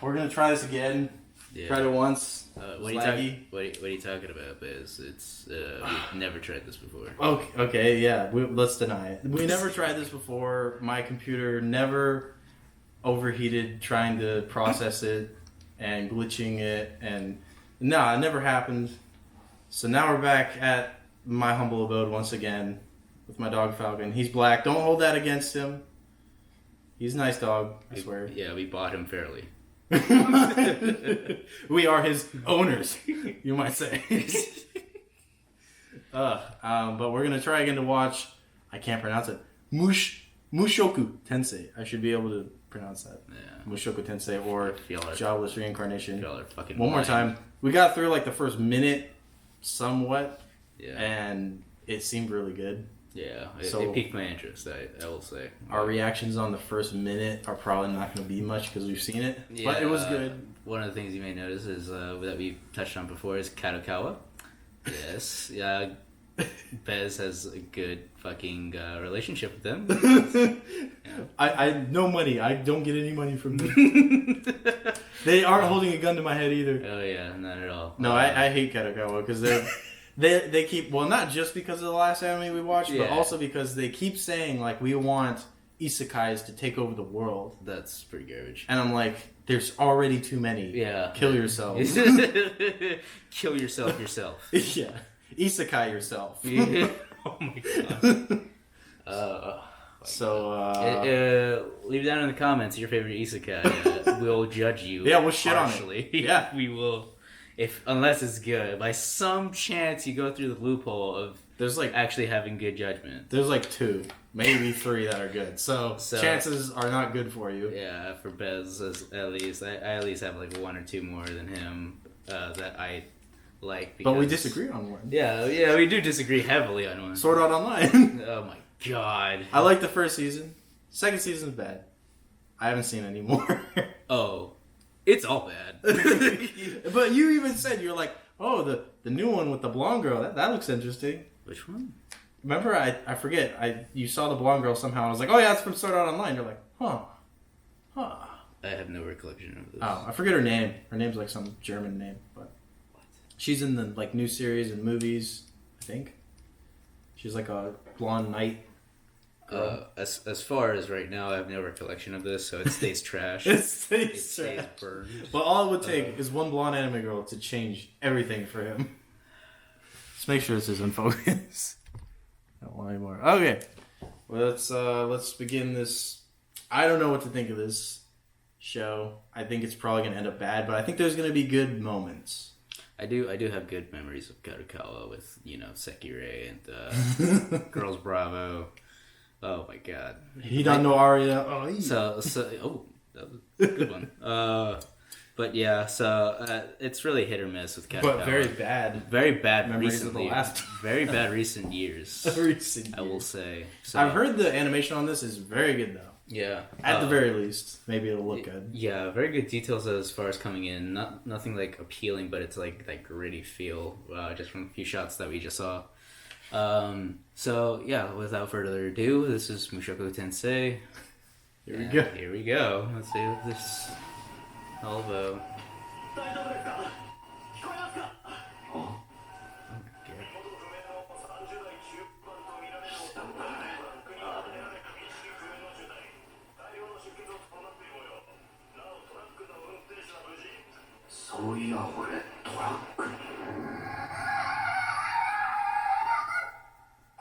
we're gonna try this again. Yeah. Tried it once. What are you talking about, Biz? It's we've never tried this before. Okay, yeah. Let's deny it. We never tried this before. My computer never overheated trying to process it and glitching it, and it never happened. So now we're back at my humble abode once again with my dog Falcon. He's black. Don't hold that against him. He's a nice dog, I swear. Yeah, we bought him fairly. We are his owners, you might say. But we're gonna try again to watch. I can't pronounce it. Mushoku Tensei. I should be able to pronounce that. Yeah. Mushoku Tensei or Jobless Reincarnation. One more time. We got through like the first minute, somewhat. Yeah. And it seemed really good. Yeah, it piqued my interest, I will say. Our reactions on the first minute are probably not going to be much because we've seen it, but it was good. One of the things you may notice is that we touched on before is Kadokawa. Yes, yeah. Bez has a good fucking relationship with them. Yeah. I no money. I don't get any money from them. They aren't holding a gun to my head either. Oh yeah, not at all. No, I hate Kadokawa because they keep, well, not just because of the last anime we watched, but also because they keep saying, like, we want isekais to take over the world. That's pretty garbage. And I'm like, there's already too many. Yeah. Kill yourself. Kill yourself. Yeah. Isekai yourself. Yeah. Oh my god. Leave down in the comments your favorite isekai. We'll judge you. Yeah, we'll shit on it. Yeah. We will. Unless it's good, by some chance you go through the loophole of actually having good judgment. There's like 2, maybe 3 that are good. So chances are not good for you. Yeah, for Bez at least, I at least have like 1 or 2 more than him that I like. Because, but we disagree on one. Yeah, we do disagree heavily on one. Sword Art Online. Oh my god. I like the first season. Second season's bad. I haven't seen any more. Oh. It's all bad. But you even said, you're like, oh, the new one with the blonde girl, that looks interesting. Which one? Remember, I forget, you saw the blonde girl somehow. I was like, oh yeah, it's from Sword Art Online. You're like, huh. I have no recollection of this. Oh, I forget her name. Her name's like some German name, but she's in the like new series and movies, I think. She's like a blonde knight. As far as right now, I have no recollection of this, so it stays trash. It stays burned. But all it would take is one blonde anime girl to change everything for him. Let's make sure this is in focus. I don't want any more. Okay, well, let's begin this. I don't know what to think of this show. I think it's probably gonna end up bad, but I think there's gonna be good moments. I do have good memories of Kadokawa with Sekirei and Girls Bravo. Oh my god. He don't know Aria. Oh, so that was a good one. But yeah, so it's really hit or miss with Kadokawa. But very bad memories recently. Of the last very bad recent years. I will say. So, I've heard the animation on this is very good though. Yeah. At the very least, maybe it'll look good. Yeah, very good details as far as coming in. Nothing like appealing, but it's like that gritty feel just from a few shots that we just saw. So yeah, without further ado, this is Mushoku Tensei. Here we go. Let's see what this all about.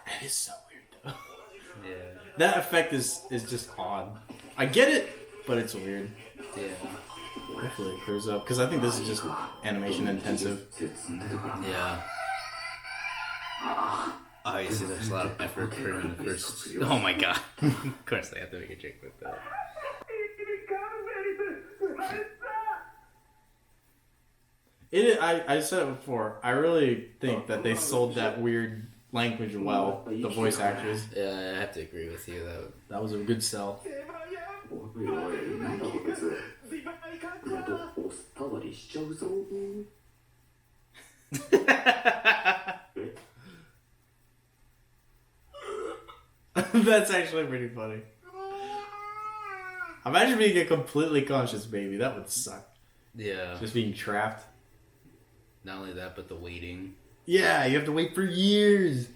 That is so weird though. Yeah. That effect is just odd. I get it, but it's weird. Yeah. Hopefully it clears up, because I think this is just animation intensive. Yeah. Obviously there's a lot of effort put in the first... Oh my god. Of course they have to make a joke with that. I said it before, I really think that they sold that weird language well, the voice actors. Yeah, I have to agree with you. That was a good sell. That's actually pretty funny. Imagine being a completely conscious baby. That would suck. Yeah. Just being trapped. Not only that, but the waiting. Yeah, you have to wait for years.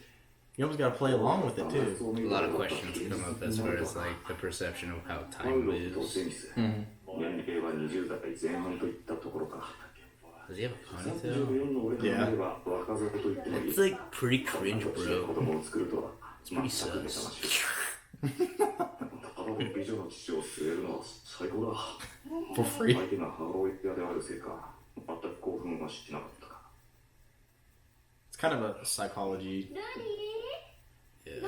You almost gotta play along with it too. A lot of questions come up as far as like the perception of how time moves. Mm-hmm. Does he have a ponytail? Yeah. It's like pretty cringe, bro. It's pretty sus. For free. It's kind of a psychology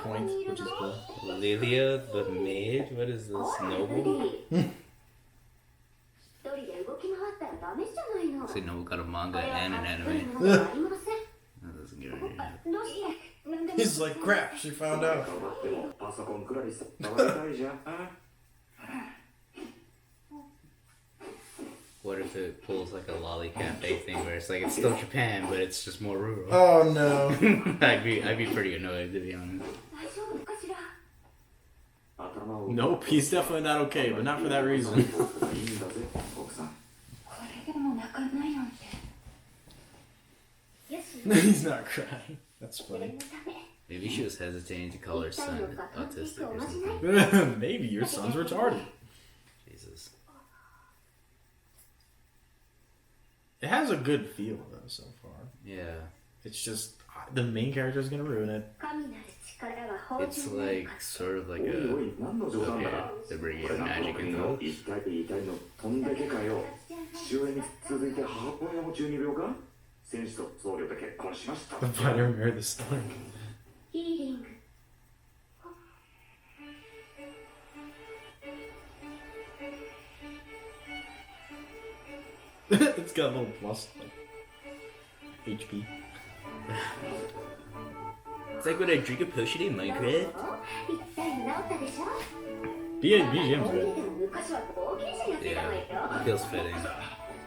point, which is cool. Lilia the maid? What is this? Noble? Say Noble got a manga and an anime. That doesn't get right. He's like, crap, she found out. What if it pulls like a lolly cafe thing where it's like it's still Japan, but it's just more rural? Oh no. I'd be pretty annoyed, to be honest. Nope, he's definitely not okay, but not for that reason. He's not crying. That's funny. Maybe she was hesitating to call her son autistic or something. Maybe your son's retarded. Jesus. It has a good feel though so far. Yeah. It's just the main character is gonna ruin it. It's like sort of like a okay, they're bringing in magic into it. The fighter mirror the story. It's got a little plus like HP. It's like when I drink a potion in Minecraft. BGM's good. Yeah, feels fitting.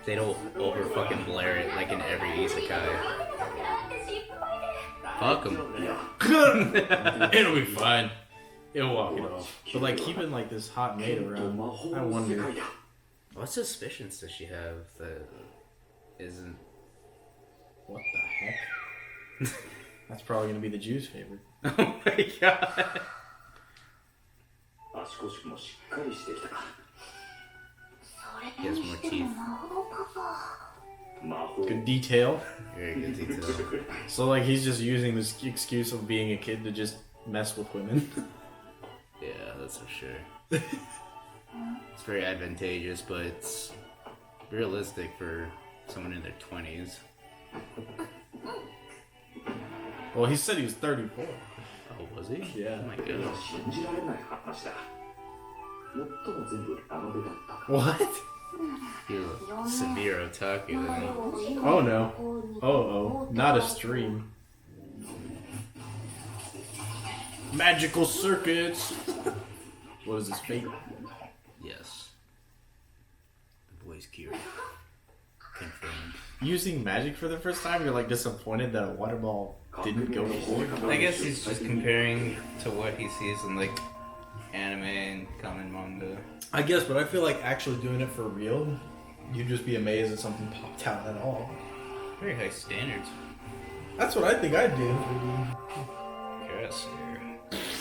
They don't over fucking blare it like in every isekai. Fuck them. It'll be fine. It'll walk it off. But like keeping like this hot maid around, I wonder. What suspicions does she have that isn't? What the heck? That's probably gonna be the Jew's favorite. Oh my god. He has more teeth. Good detail. Very good detail. So like he's just using this excuse of being a kid to just mess with women. Yeah, that's for sure. It's very advantageous, but it's realistic for someone in their 20s. Well, he said he was 34. Oh, was he? Yeah. Oh my goodness. What? He was a severe otaku then. Oh no. Oh, not a stream. Magical circuits. What is his fate? Yes. The boy's cured. Confirmed. Using magic for the first time, you're like disappointed that a water ball didn't go to war. I guess he's just comparing to what he sees in like anime and common manga. I guess, but I feel like actually doing it for real, you'd just be amazed that something popped out at all. Very high standards. That's what I think I'd do. Yes.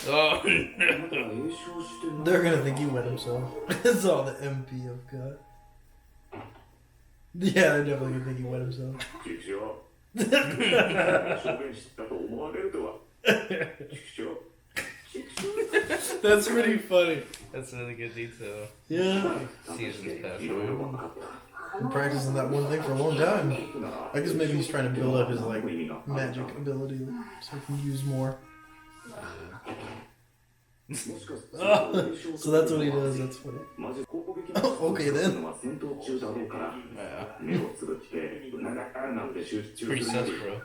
Oh no. They're gonna think he wet himself. That's all the MP I've got. Yeah, they're definitely gonna think he wet himself. That's pretty funny. That's really good detail. Yeah. Seasons pass away. Been practicing that one thing for a long time. I guess maybe he's trying to build up his like magic ability so he can use more. Oh, so that's what he does. That's funny. Oh, okay then. Yeah. It's pretty sus, bro.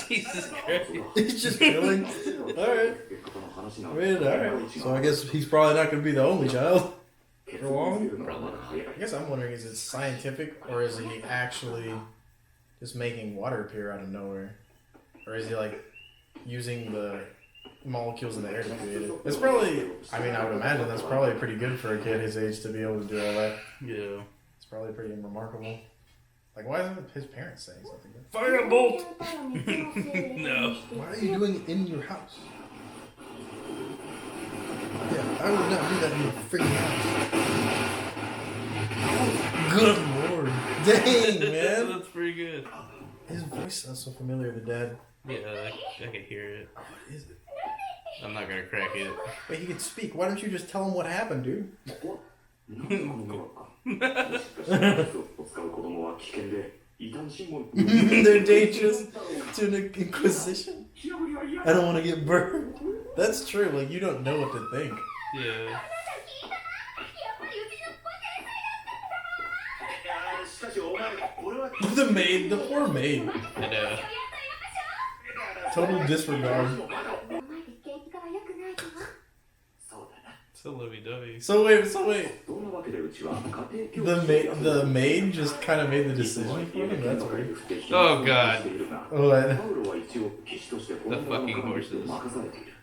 Jesus Christ. He's just chilling. Alright. I mean, alright. So I guess he's probably not going to be the only child for long. Probably. I guess I'm wondering, is it scientific or is he actually just making water appear out of nowhere? Or is he like using the molecules in the air to create it. It's probably, I mean, I would imagine that's probably pretty good for a kid his age to be able to do all that. Yeah. It's probably pretty remarkable. Like, why isn't his parents saying something? Firebolt! No. Why are you doing it in your house? Yeah, I would not do that in your freaking house. Good lord. Dang, man. That's pretty good. His voice sounds so familiar, the dad. Yeah, I can hear it. Oh, what is it? I'm not gonna crack it. Wait, he can speak. Why don't you just tell him what happened, dude? They're dangerous to the Inquisition. I don't want to get burned. That's true. Like, you don't know what to think. Yeah. The maid, the poor maid. I know. Total disregard. So lovey-dovey. So wait. The maid just kind of made the decision for him? That's weird. Oh god. What? The fucking horses.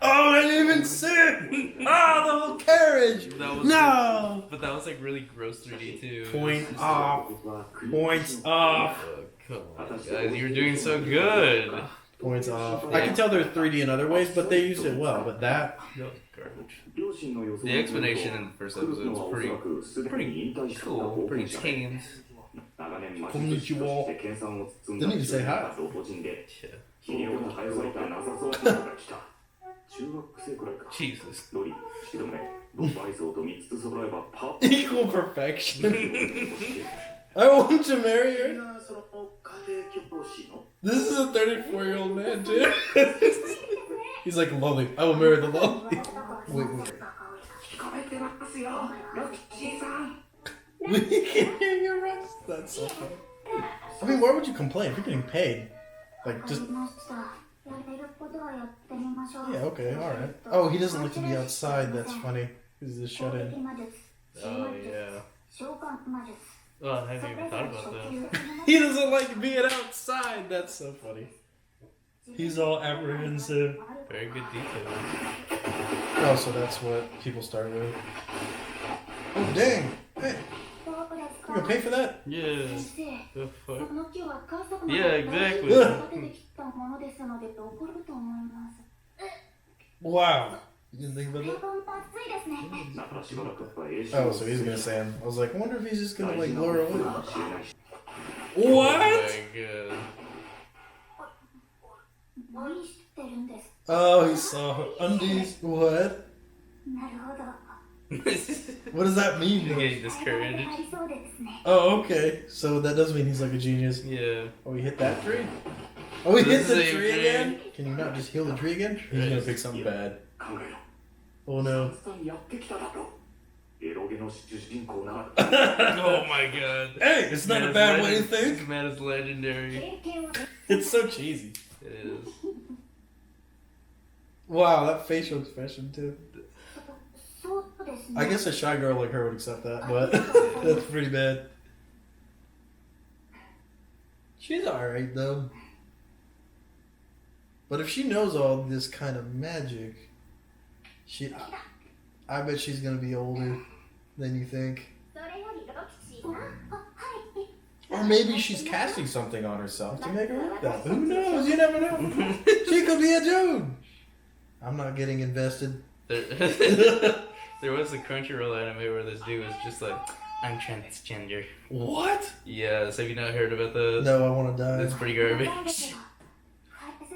Oh, I didn't even see it! Oh, the whole carriage! No! But that was like really gross 3D too. Point off. Points off. Oh, come on, guys. You're doing so good. Points off. I can tell they're 3D in other ways, but they used it well. But that... Garbage. The explanation in the first episode was pretty cool, pretty tamed. Konnichiwa. Didn't even say hi. Jesus. Equal perfection. I want to marry her. This is a 34-year-old man, too. He's like, lolly. I will marry the lolly. Wait. We can hear your rest. That's so funny. I mean, why would you complain if you're getting paid? Like, just... Yeah, okay, alright. Oh, he doesn't like to be outside. That's funny. He's just shut in. Oh, yeah. Oh, I haven't even thought about that. He doesn't like being outside. That's so funny. He's all apprehensive. Very good detail. Oh, so that's what people start with. Oh, dang. Hey. You gonna pay for that? Yeah. The fuck? Yeah, exactly. Wow. You didn't think about that? Oh, so he's gonna say him. I was like, I wonder if he's just gonna like lure away. What? Oh my god. Oh, he saw undies. What? What does that mean? You're getting discouraged. Oh, okay. So that does mean he's like a genius. Yeah. Oh, he hit that tree? Oh, he hit the Same tree tree. again? Can you not just heal the tree again? He's gonna pick something bad. Oh no. Oh my god. Hey, it's not a bad way to think. This man is legendary. It's so cheesy. It is. Wow, that facial expression too. I guess a shy girl like her would accept that, but that's pretty bad. She's alright though. But if she knows all this kind of magic, I bet she's gonna be older than you think. Or maybe she's casting something on herself to make her look that. Who knows? You never know. She could be a dude. I'm not getting invested. There was a Crunchyroll anime where this dude was just like, I'm transgender. What? Yes, have you not heard about that? No, I want to die. That's pretty garbage.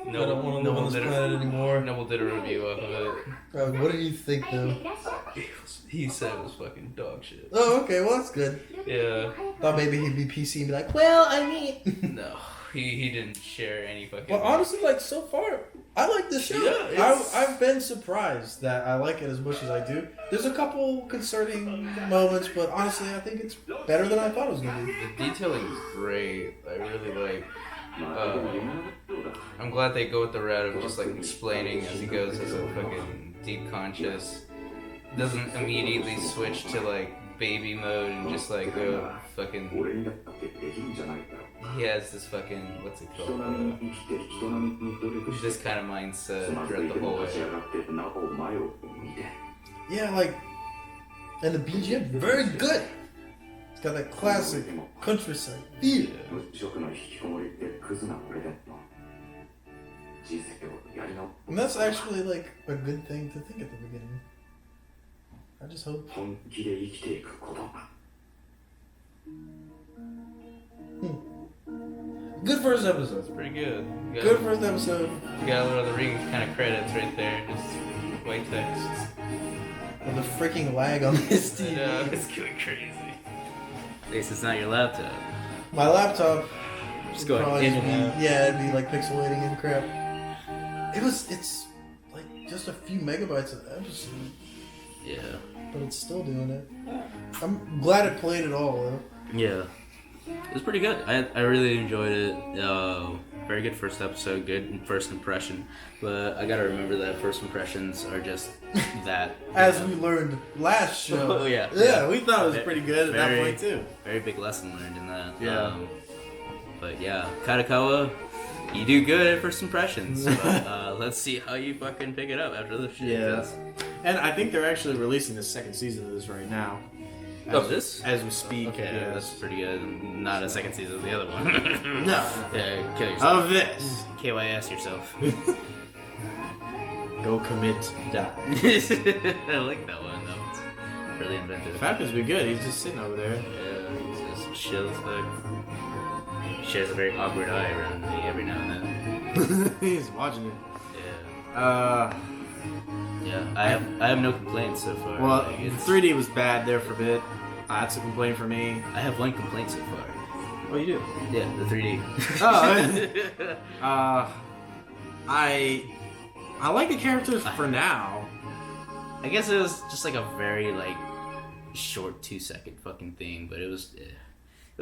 I don't want to live on this planet anymore. Noble did a review off of it. What did you think though? He said it was fucking dog shit. Oh, okay, well that's good. Yeah. Thought maybe he'd be PC and be like, well, I mean... No, he didn't share any fucking... Well, honestly, like, so far, I like this show. Yeah, I've been surprised that I like it as much as I do. There's a couple concerning moments, but honestly, I think it's better than I thought it was going to be. The detailing is great. I really like... I'm glad they go with the route of just, like, explaining as he goes as a fucking deep conscious. Doesn't immediately switch to, like, baby mode and just like go fucking. He has this fucking what's it called? This kind of mindset throughout the whole way. Yeah, like, and the BGM very good. It's got that classic countryside feel. And that's actually like a good thing to think at the beginning. I just hope. Good first episode. It's pretty good. Good first episode. You got Lord of the Rings kind of credits right there, just white text. And the freaking lag on this TV. I know, it's going crazy. At least it's not your laptop. My laptop. Just going probably in and out. Yeah, it'd be like pixelating and crap. It's like just a few megabytes an episode. Yeah. But it's still doing it. I'm glad it played it all though. Yeah. It was pretty good. I really enjoyed it. Very good first episode, good first impression. But I gotta remember that first impressions are just that. As we learned last show. Oh, yeah. Yeah, we thought it was pretty good at that point too. Very big lesson learned in that. Yeah. But yeah, Kadokawa, you do good at first impressions. But let's see how you fucking pick it up after this shit. Yeah. And I think they're actually releasing the second season of this right now. Of this? As we speak. Okay, yes. that's pretty good. Not a second season of the other one. No. Yeah, kill yourself. Of this. KYS yourself. Go commit, die. I like that one. That was really inventive. Falcon's be good. He's just sitting over there. Yeah, he's just chill as fuck. He shares a very awkward eye around me every now and then. He's watching it. Yeah. Yeah, I have no complaints so far. Well, Like, it's- 3D was bad there for a bit. That's a complaint for me. I have one complaint so far. Oh, you do? Yeah, the 3D. Oh, I like the characters for now. I guess it was just like a very like short 2-second fucking thing, but it was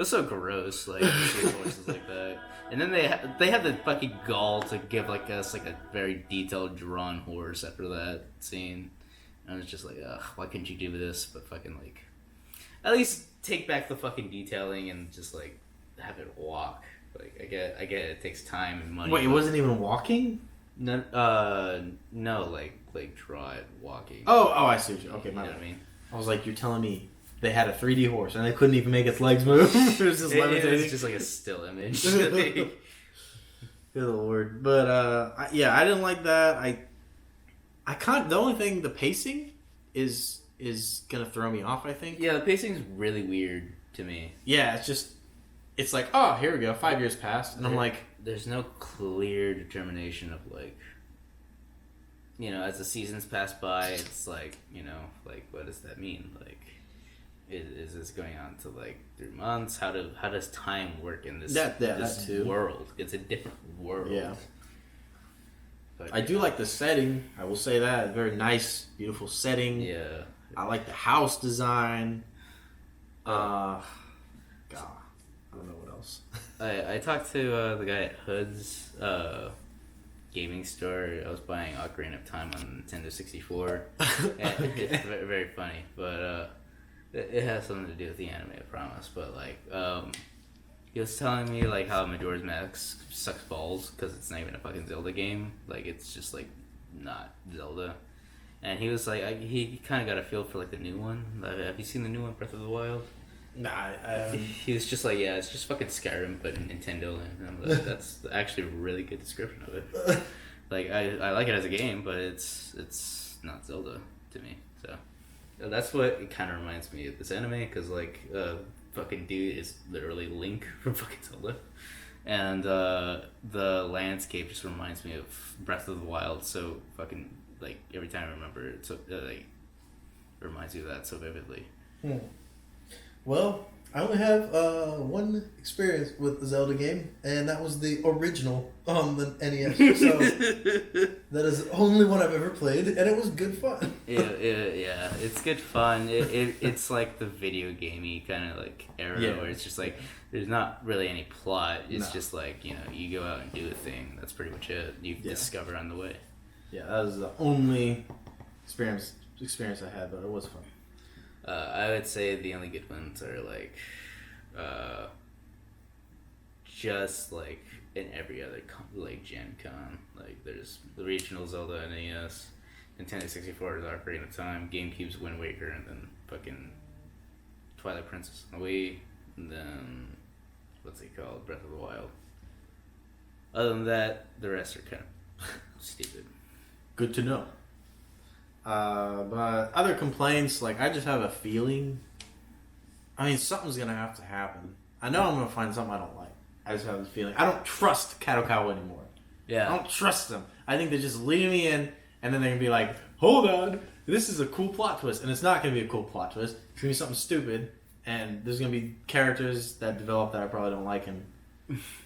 so gross, like seeing voices like that. And then they had the fucking gall to give like us like a very detailed drawn horse after that scene, and it's just like, ugh, why couldn't you do this? But fucking like, at least take back the fucking detailing and just like have it walk. Like I get it takes time and money. Wait, it wasn't even walking? No, like draw it walking. Oh, I see what you. Okay, You know my what I bad. mean? I was like, you're telling me they had a 3D horse and they couldn't even make its legs move. It was just levitating. It's just like a still image. Good lord. But I didn't like that. I can't. The only thing, the pacing is gonna throw me off. I think. Yeah, the pacing's really weird to me. Yeah, it's like, oh, here we go. 5 years passed, and I'm like, There's no clear determination of like, you know, as the seasons pass by, it's like, you know, like what does that mean? Like, is this going on to like 3 months? How does time work in this that this too. world? It's a different world. Yeah. But, I do like the setting. I will say that. Very nice, beautiful setting. Yeah. I like the house design. God, I don't know what else. I talked to the guy at Hood's gaming store. I was buying Ocarina of Time on Nintendo 64. And it's very, very funny, but it has something to do with the anime, I promise. But like, he was telling me like how Majora's Mask sucks balls because it's not even a fucking Zelda game. Like it's just like not Zelda. And he was like, he kind of got a feel for like the new one. Have you seen the new one, Breath of the Wild? Nah, He was just like, yeah, it's just fucking Skyrim, but in Nintendo land. And I'm like, that's actually a really good description of it. Like, I like it as a game, but it's not Zelda to me. So that's what it kind of reminds me of this anime, because like, fucking dude is literally Link from fucking Zelda, and the landscape just reminds me of Breath of the Wild. So fucking like every time I remember it, so like it reminds me of that so vividly. Well, I only have one experience with the Zelda game, and that was the original on the NES. So that is the only one I've ever played, and it was good fun. Yeah, it's good fun. It's like the video gamey kind of like era where it's just like there's not really any plot. It's just like, you know, you go out and do a thing. That's pretty much it. You discover on the way. Yeah, that was the only experience I had, but it was fun. I would say the only good ones are like, just like in every other like Gen Con. Like there's the regional Zelda NES, Nintendo 64's Ocarina of Time, GameCube's Wind Waker, and then fucking Twilight Princess on the Wii, and then what's it called, Breath of the Wild. Other than that, the rest are kind of stupid. Good to know. But other complaints, like I just have a feeling. I mean, something's gonna have to happen. I know I'm gonna find something I don't like. I just have this feeling. I don't trust Kadokawa anymore. Yeah. I don't trust them. I think they're just leading me in, and then they're gonna be like, "Hold on, this is a cool plot twist," and it's not gonna be a cool plot twist. It's gonna be something stupid, and there's gonna be characters that develop that I probably don't like. And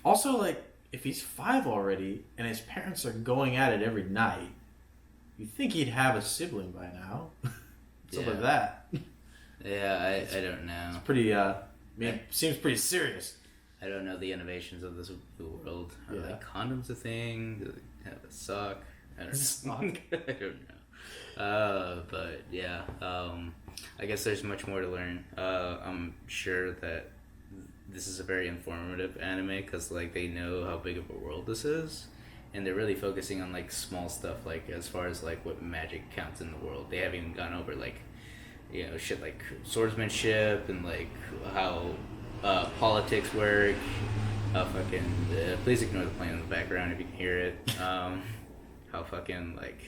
also, like, if he's 5 already, and his parents are going at it every night, you'd think he'd have a sibling by now. Something like that. Yeah, I don't know. It's pretty. It seems pretty serious. I don't know the innovations of this world. Are Yeah. like condoms a thing? Do they have a sock? I don't know. Sock? I don't know. But yeah, I guess there's much more to learn. I'm sure that this is a very informative anime because like they know how big of a world this is, and they're really focusing on like small stuff, like as far as like what magic counts in the world. They haven't even gone over like, you know, shit like swordsmanship and like how politics work. Please ignore the plane in the background if you can hear it. How fucking like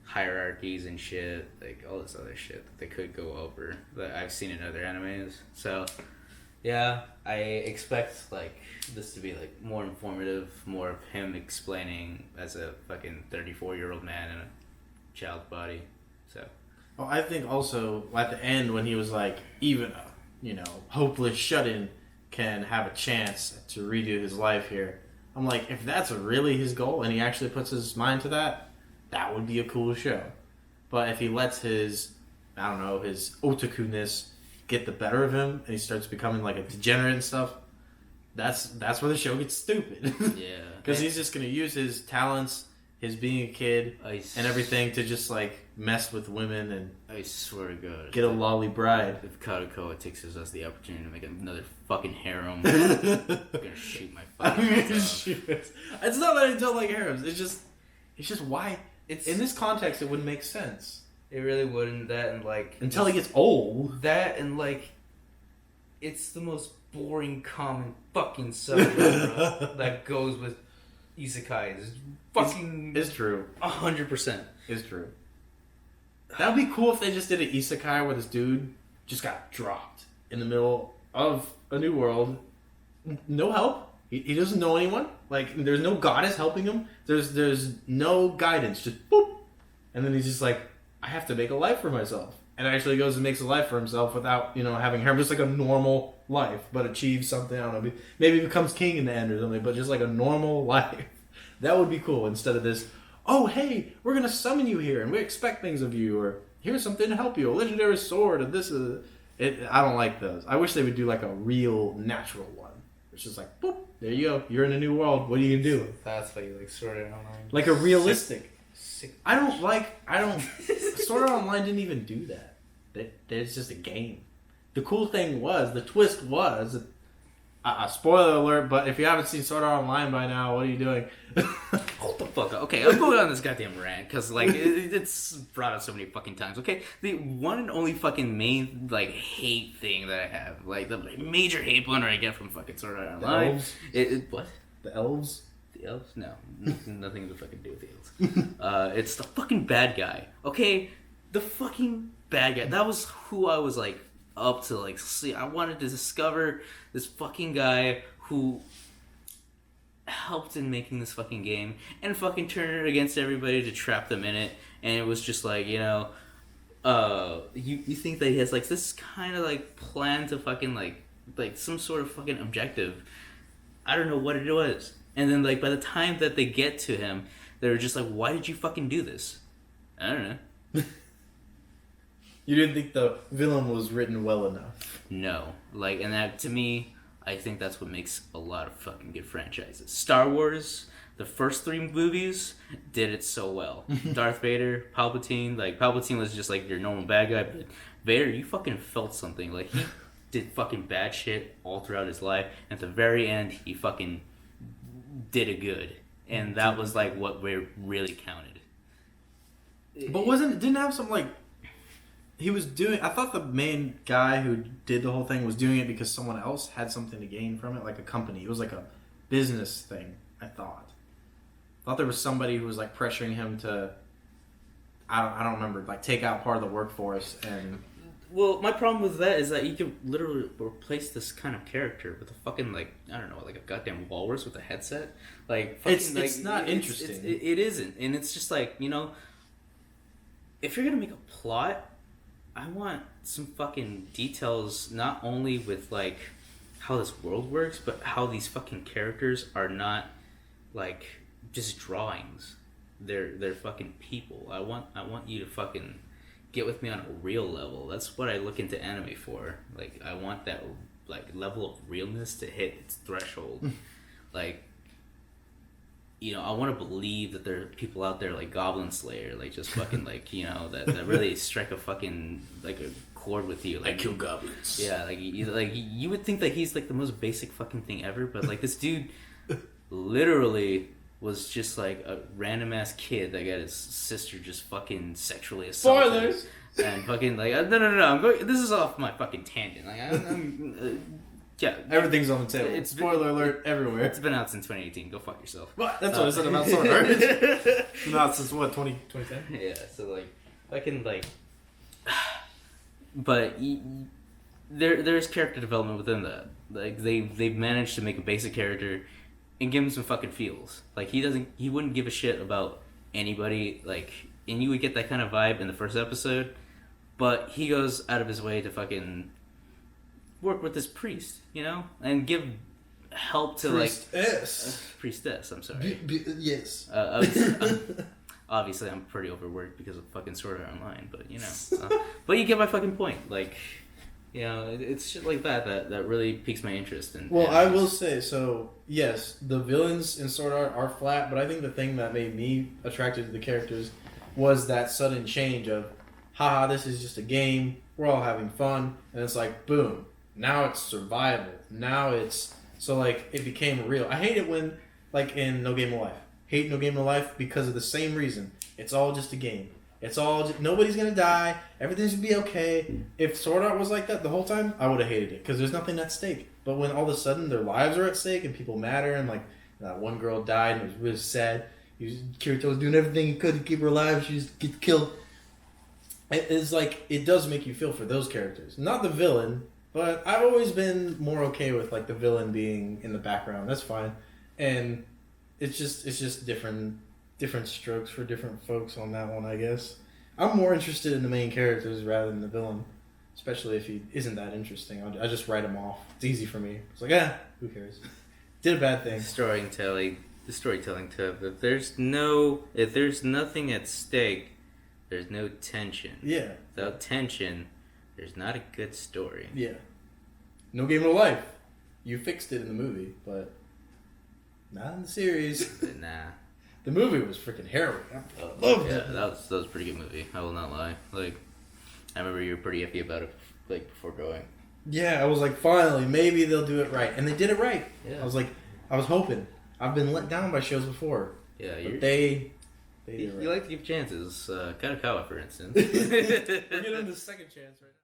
hierarchies and shit, like all this other shit that they could go over that I've seen in other animes. So yeah, I expect like this to be like more informative, more of him explaining as a fucking 34-year-old man in a child's body. So Oh, I think also at the end when he was like, even a hopeless shut-in can have a chance to redo his life here. I'm like, if that's really his goal and he actually puts his mind to that, that would be a cool show. But if he lets his otaku-ness get the better of him and he starts becoming like a degenerate and stuff, that's where the show gets stupid. yeah, Because he's just going to use his talents, his being a kid, and everything to just like mess with women and I swear to God, get a lolly bride. if Kadokawa takes us the opportunity to make another fucking harem, I'm gonna shoot my fucking head off. It's not that I don't like harems. It's just why. It's in this context it wouldn't make sense It really wouldn't. That and like until he gets old. that and like it's the most boring common fucking subgenre that goes with isekais. It's fucking It's true. 100%. It's true. That would be cool if they just did an isekai where this dude just got dropped in the middle of a new world. No help. He doesn't know anyone. Like, there's no goddess helping him. There's no guidance. Just boop. And then he's just like, I have to make a life for myself. And actually goes and makes a life for himself without, having harem. Just like a normal life, but achieves something. I don't know. Maybe becomes king in the end or something, but just like a normal life. That would be cool instead of this, oh, hey, we're going to summon you here and we expect things of you. Or here's something to help you. A legendary sword. And this is it. I don't like those. I wish they would do like a real natural one. It's just like, boop, there you go. You're in a new world. What are you going to do? That's why you like Sword Art Online. Like a realistic. Sick. I don't Sword Art Online didn't even do that. It's just a game. The cool thing was, the twist was, spoiler alert, but if you haven't seen Sword Art Online by now, what are you doing? Hold the fuck up. Okay, I'm going on this goddamn rant because like it's brought up so many fucking times. Okay, the one and only fucking main like hate thing that I have, like the major hate blunder I get from fucking Sword Art Online. elves? What? The elves? The elves? No, nothing to fucking do with the elves. It's the fucking bad guy. Okay, the fucking bad guy. That was who I was like up to like see. I wanted to discover this fucking guy who helped in making this fucking game and fucking turn it against everybody to trap them in it. And it was just like, you think that he has like this kind of like plan to fucking like some sort of fucking objective. I don't know what it was. And then like by the time that they get to him, they're just like, why did you fucking do this? I don't know. You didn't think the villain was written well enough. No. Like, and that, to me, I think that's what makes a lot of fucking good franchises. Star Wars, the first 3 movies, did it so well. Darth Vader, Palpatine was just like your normal bad guy, but Vader, you fucking felt something. Like, he did fucking bad shit all throughout his life. And at the very end, he fucking did it good. And that was, like, what really counted. But didn't have some, like, he was doing, I thought the main guy who did the whole thing was doing it because someone else had something to gain from it, like a company. It was like a business thing, I thought. There was somebody who was, like, pressuring him to, I don't remember, like, take out part of the workforce and... Well, my problem with that is that you can literally replace this kind of character with a fucking, like, I don't know, like a goddamn walrus with a headset. Like, fucking, it's not interesting. It isn't. And it's just like, you know, if you're going to make a plot, I want some fucking details, not only with, like, how this world works, but how these fucking characters are not, like, just drawings. They're fucking people. I want you to fucking get with me on a real level. That's what I look into anime for. Like, I want that, like, level of realness to hit its threshold. Like, you know, I want to believe that there are people out there like Goblin Slayer, like, just fucking, like, you know, that really strike a fucking, like, a chord with you. Like, I kill goblins. Yeah, like you would think that he's, like, the most basic fucking thing ever, but, like, this dude literally was just, like, a random-ass kid that got his sister just fucking sexually assaulted. Spoilers! And fucking, like, no, this is off my fucking tangent. Like, yeah. Everything's on the table. Spoiler alert everywhere. It's been out since 2018. Go fuck yourself. What? That's what I said about Sword Art. It's been out since, what, 2010? Yeah, so, like, fucking, like... But there's character development within that. Like, they've managed to make a basic character and give him some fucking feels. Like, he wouldn't give a shit about anybody, like, and you would get that kind of vibe in the first episode, but he goes out of his way to fucking work with this priest, you know, and give help to priestess. I'm sorry. Yes. Obviously, I'm pretty overworked because of fucking Sword Art Online, but you know, but you get my fucking point. Like, you know, it's shit like that really piques my interest. Well, I will say, so, yes, the villains in Sword Art are flat, but I think the thing that made me attracted to the characters was that sudden change of, haha, this is just a game, we're all having fun, and it's like, boom, now it's survival. Now it's, so, like, it became real. I hate it when, like, in No Game of Life. Hate No Game of Life because of the same reason. It's all just a game. It's all just, nobody's gonna die. Everything's gonna be okay. If Sword Art was like that the whole time, I would have hated it because there's nothing at stake. But when all of a sudden their lives are at stake and people matter, and like that one girl died and it was really sad. Kirito was doing everything he could to keep her alive. She just gets killed. It's like, it does make you feel for those characters, not the villain. But I've always been more okay with, like, the villain being in the background. That's fine, and it's just different strokes for different folks on that one, I guess. I'm more interested in the main characters rather than the villain, especially if he isn't that interesting. I just write him off. It's easy for me. It's like, who cares? Did a bad thing. The storytelling tip. If there's nothing at stake, there's no tension. Yeah. Without tension, there's not a good story. Yeah. No Game of Life. You fixed it in the movie, but not in the series. Nah. The movie was freaking harrowing. I loved it. Yeah, that was a pretty good movie. I will not lie. Like, I remember you were pretty iffy about it, like, before going. Yeah, I was like, finally, maybe they'll do it right, and they did it right. Yeah. I was hoping. I've been let down by shows before. Yeah, but they did it you right. like to give chances. Kadokawa, for instance. We're getting the second chance right now.